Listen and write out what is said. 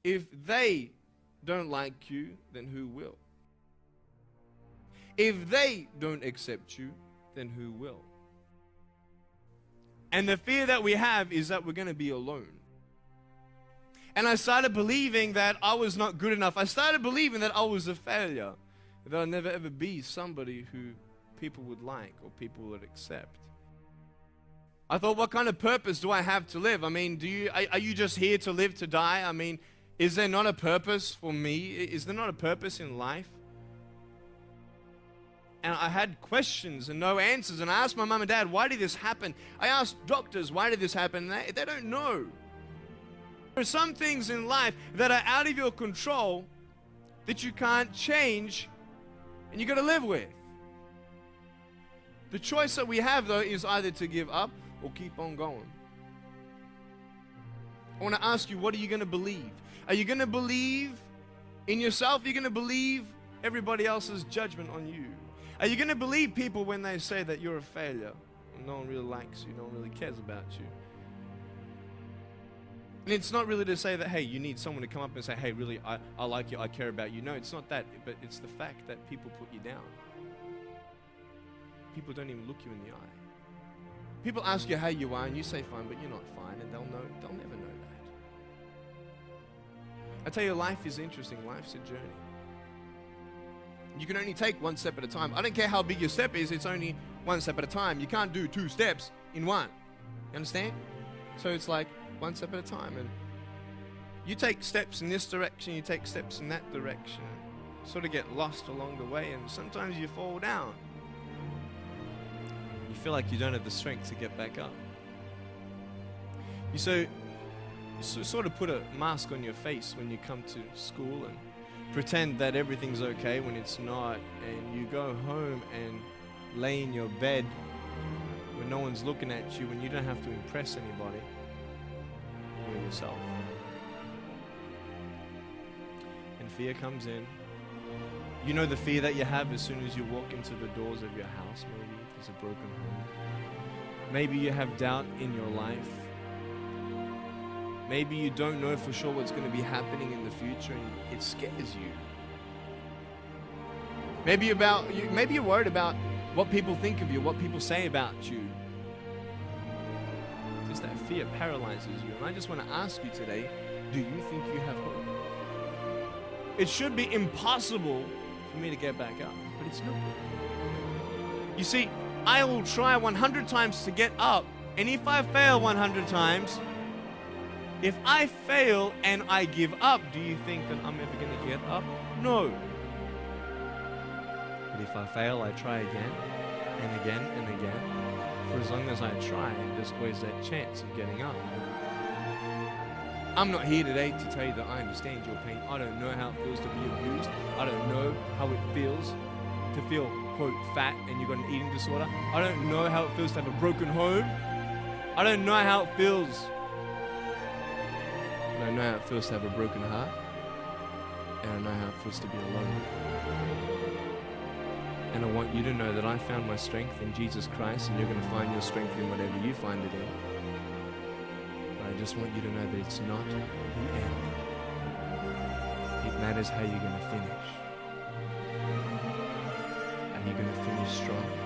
If they don't like you, then who will? If they don't accept you, then who will? And the fear that we have is that we're going to be alone. And I started believing that I was not good enough. I started believing that I was a failure, that I'd never ever be somebody who people would like or people would accept. I thought, what kind of purpose do I have to live? I mean, are you just here to live, to die? I mean, is there not a purpose for me? Is there not a purpose in life? And I had questions and no answers. And I asked my mom and dad, why did this happen? I asked doctors, why did this happen? And they don't know. There are some things in life that are out of your control that you can't change and you got to live with. The choice that we have, though, is either to give up or keep on going. I want to ask you, what are you going to believe? Are you going to believe in yourself? Are you going to believe everybody else's judgment on you? Are you going to believe people when they say that you're a failure and no one really likes you, no one really cares about you? And it's not really to say that, hey, you need someone to come up and say, hey, really, I like you, I care about you. No, it's not that, but it's the fact that people put you down. People don't even look you in the eye. People ask you how you are and you say fine, but you're not fine, and they'll never know that. I tell you, life is interesting. Life's a journey. You can only take one step at a time. I don't care how big your step is, it's only one step at a time. You can't do 2 steps in one. You understand? So it's like one step at a time. And you take steps in this direction, you take steps in that direction. You sort of get lost along the way, and sometimes you fall down. You feel like you don't have the strength to get back up. You sort of put a mask on your face when you come to school and pretend that everything's okay when it's not, and you go home and lay in your bed when no one's looking at you, when you don't have to impress anybody. You're yourself. And fear comes in. You know the fear that you have as soon as you walk into the doors of your house. Maybe there's a broken home. Maybe you have doubt in your life. Maybe you don't know for sure what's going to be happening in the future and it scares you. Maybe you're worried about what people think of you, what people say about you. Just that fear paralyzes you. And I just want to ask you today, do you think you have hope? It should be impossible for me to get back up, but it's not. You see, I will try 100 times to get up, and if I fail 100 times, if I fail and I give up, do you think that I'm ever going to get up? No. But if I fail, I try again and again and again. For as long as I try, there's always that chance of getting up. I'm not here today to tell you that I understand your pain. I don't know how it feels to be abused. I don't know how it feels to feel, quote, fat and you've got an eating disorder. I don't know how it feels to have a broken home. I don't know how it feels. I know how it feels to have a broken heart, and I know how it feels to be alone. And I want you to know that I found my strength in Jesus Christ, and you're going to find your strength in whatever you find it in. But I just want you to know that it's not the end. It matters how you're going to finish. Are you going to finish strong?